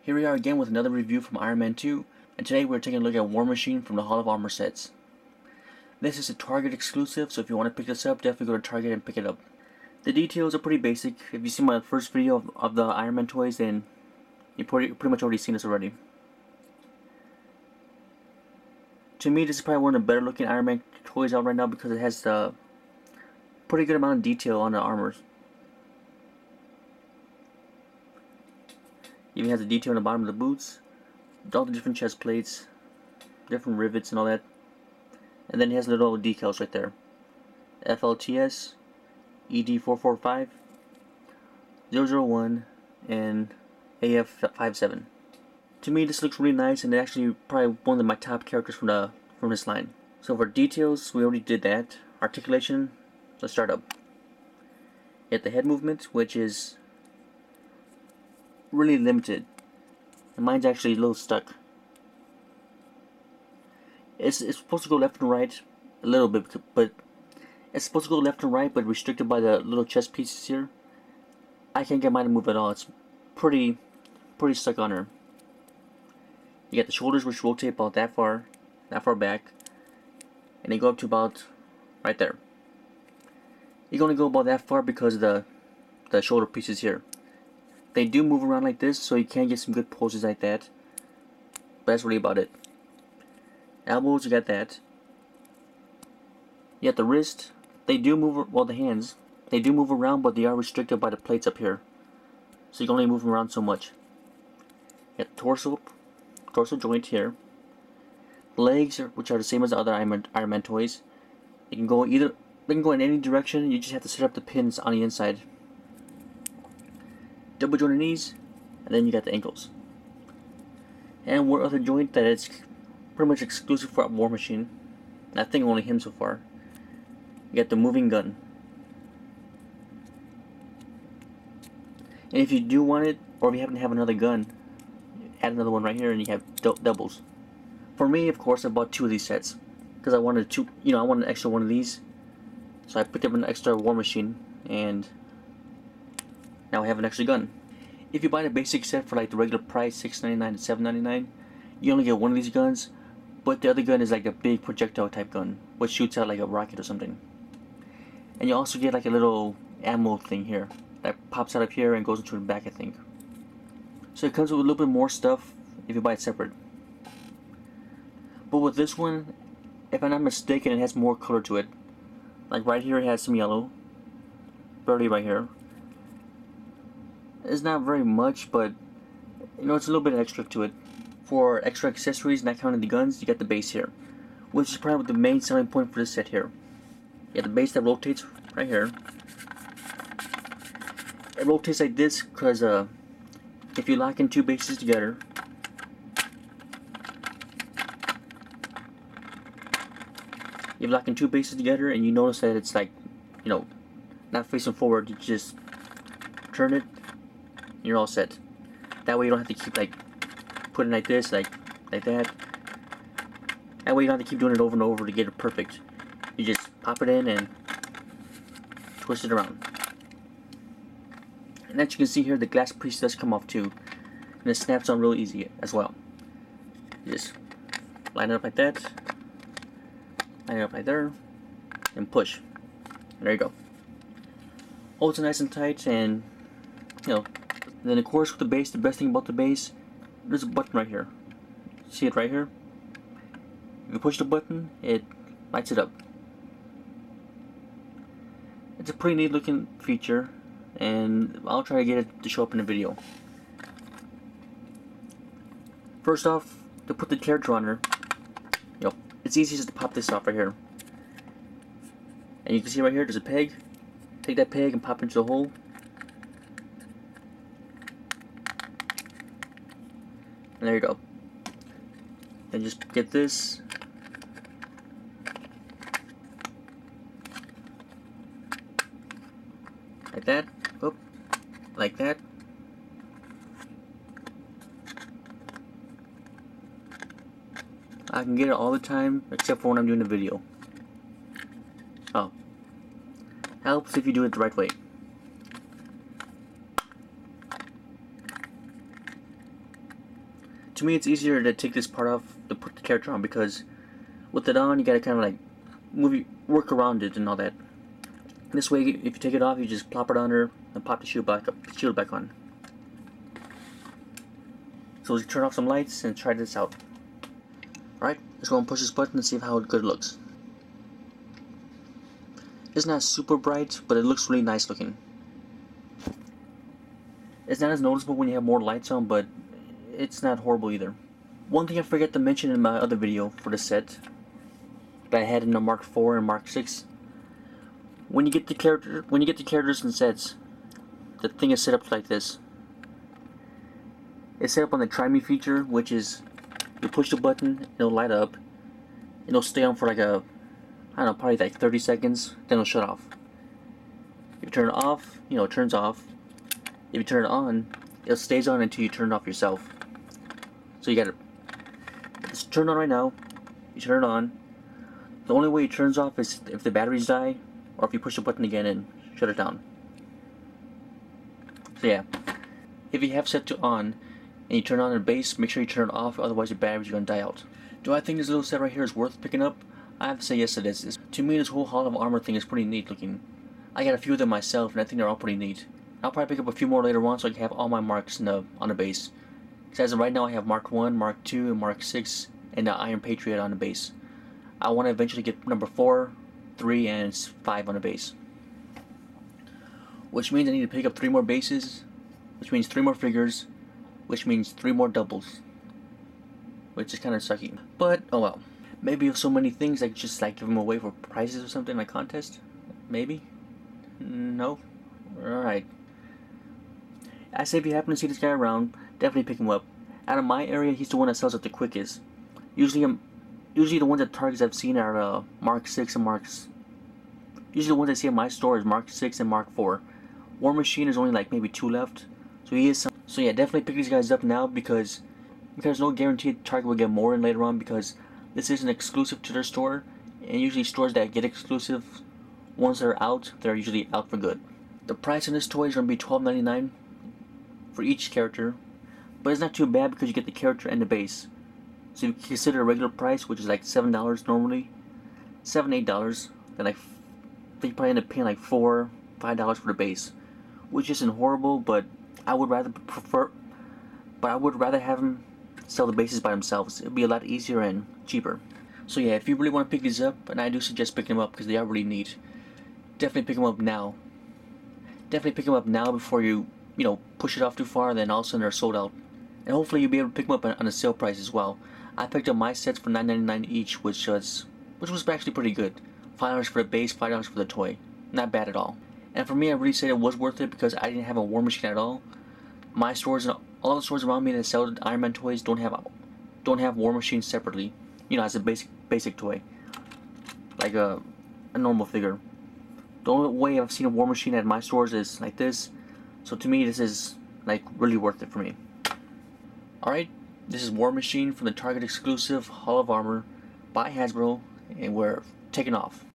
Here we are again with another review from Iron Man 2, and today we're taking a look at War Machine from the Hall of Armor sets. This is a Target exclusive, so if you want to pick this up, definitely go to Target and pick it up. The details are pretty basic. If you see my first video of the Iron Man toys, then you've pretty much already seen this already. To me, this is probably one of the better looking Iron Man toys out right now because it has a pretty good amount of detail on the armors. Even has the detail on the bottom of the boots, all the different chest plates, different rivets and all that. And then it has little decals right there. FLTS, ED445, 001, and AF57. To me, this looks really nice, and actually probably one of my top characters from this line. So for details, we already did that. Articulation, let's start up. You get the head movement, which is really limited, and mine's actually a little stuck. It's supposed to go left and right a little bit, but it's supposed to go left and right, but restricted by the little chest pieces here. I can't get mine to move at all. It's pretty stuck on her. You get the shoulders, which rotate about that far back, and they go up to about right there. You can only go about that far because of the shoulder pieces here. They do move around like this, so you can get some good poses like that. But that's really about it. Elbows, you got that. You got the wrist. They do move, well, the hands. They do move around, but they are restricted by the plates up here. So you can only move them around so much. You got the torso joint here. Legs, which are the same as the other Iron Man toys. They can go they can go in any direction. You just have to set up the pins on the inside. Double jointed knees, and then you got the ankles. And one other joint that is pretty much exclusive for War Machine. I think only him so far. You got the moving gun. And if you do want it, or if you happen to have another gun, add another one right here, and you have doubles. For me, of course, I bought two of these sets because I wanted I wanted an extra one of these, so I picked up an extra War Machine, and now I have an extra gun. If you buy the basic set for like the regular price, $6.99 to $7.99, you only get one of these guns, but the other gun is like a big projectile type gun, which shoots out like a rocket or something. And you also get like a little ammo thing here that pops out of here and goes into the back, I think. So it comes with a little bit more stuff if you buy it separate. But with this one, if I'm not mistaken, it has more color to it. Like right here it has some yellow, barely right here. It's not very much, but it's a little bit extra to it. For extra accessories, not counting the guns, you got the base here, which is probably the main selling point for this set here. You got the base that rotates right here. It rotates like this because if you lock in two bases together, and you notice that it's like, not facing forward, you just turn it, and you're all set. That way you don't have to keep like putting like this, like that. That way you don't have to keep doing it over and over to get it perfect. You just pop it in and twist it around. And as you can see here, the glass piece does come off too, and it snaps on real easy as well. You just line it up like that, line it up like there, and push. And there you go. Holds it nice and tight, and and then of course with the base, the best thing about the base, there's a button right here. See it right here? If you push the button, it lights it up. It's a pretty neat looking feature, and I'll try to get it to show up in the video. First off, to put the character on her, it's easy just to pop this off right here. And you can see right here, there's a peg. Take that peg and pop it into the hole. And there you go. Then just get this. Like that. Oop. Like that. I can get it all the time except for when I'm doing a video. Oh. Helps if you do it the right way. to me it's easier to take this part off to put the character on, because with it on you gotta kind of like work around it and all that. This way, if you take it off, you just plop it under and pop the shield back on. So let's turn off some lights and try this out. Alright, let's go and push this button and see how good it looks. It's not super bright, but it looks really nice looking. It's not as noticeable when you have more lights on, but it's not horrible either. One thing I forgot to mention in my other video for the set that I had in the Mark IV and Mark VI, when you get the characters and sets, the thing is set up like this. It's set up on the Try Me feature, which is you push the button, it'll light up, and it'll stay on for like I don't know, probably like 30 seconds, then it'll shut off. If you turn it off, it turns off. If you turn it on, it stays on until you turn it off yourself. So you gotta, it's turned on right now, you turn it on. The only way it turns off is if the batteries die, or if you push the button again and shut it down. So yeah, if you have set to on, and you turn on the base, make sure you turn it off, otherwise your batteries are going to die out. Do I think this little set right here is worth picking up? I have to say yes it is. To me, this whole Hall of Armor thing is pretty neat looking. I got a few of them myself, and I think they're all pretty neat. I'll probably pick up a few more later on so I can have all my marks on the base. Because as of right now, I have Mark 1, Mark 2, and Mark 6, and the Iron Patriot on the base. I want to eventually get number 4, 3, and 5 on the base. Which means I need to pick up 3 more bases, which means 3 more figures, which means 3 more doubles, which is kind of sucky. But oh well. Maybe with so many things I could just like give them away for prizes or something like contest. Maybe. No. All right. I say if you happen to see this guy around, definitely pick him up. Out of my area, he's the one that sells it the quickest. Usually the ones at Targets I've seen are Mark 6 and Marks. Usually the ones I see in my store is Mark 6 and Mark 4. War Machine is only like maybe 2 left. So he is some. So yeah, definitely pick these guys up now, because there's no guarantee Target will get more in later on, because this isn't exclusive to their store, and usually stores that get exclusive, once they're out, they're usually out for good. The price on this toy is going to be $12.99 for each character, but it's not too bad because you get the character and the base. So if you consider a regular price, which is like $7 normally, $7, $8, then like you probably end up paying like $4, $5 for the base, which isn't horrible, but I would rather have them sell the bases by themselves. It'd be a lot easier and cheaper. So yeah, if you really want to pick these up, and I do suggest picking them up because they are really neat, definitely pick them up now. Definitely pick them up now before you push it off too far, then all of a sudden they're sold out. And hopefully you'll be able to pick them up on a sale price as well. I picked up my sets for $9.99 each, which was actually pretty good. $5 for the base, $5 for the toy. Not bad at all. And for me, I really say it was worth it because I didn't have a War Machine at all. My stores and all the stores around me that sell Iron Man toys don't have War Machines separately. As a basic toy, like a normal figure. The only way I've seen a War Machine at my stores is like this. So to me, this is like really worth it for me. Alright, this is War Machine from the Target exclusive Hall of Armor by Hasbro, and we're taking off.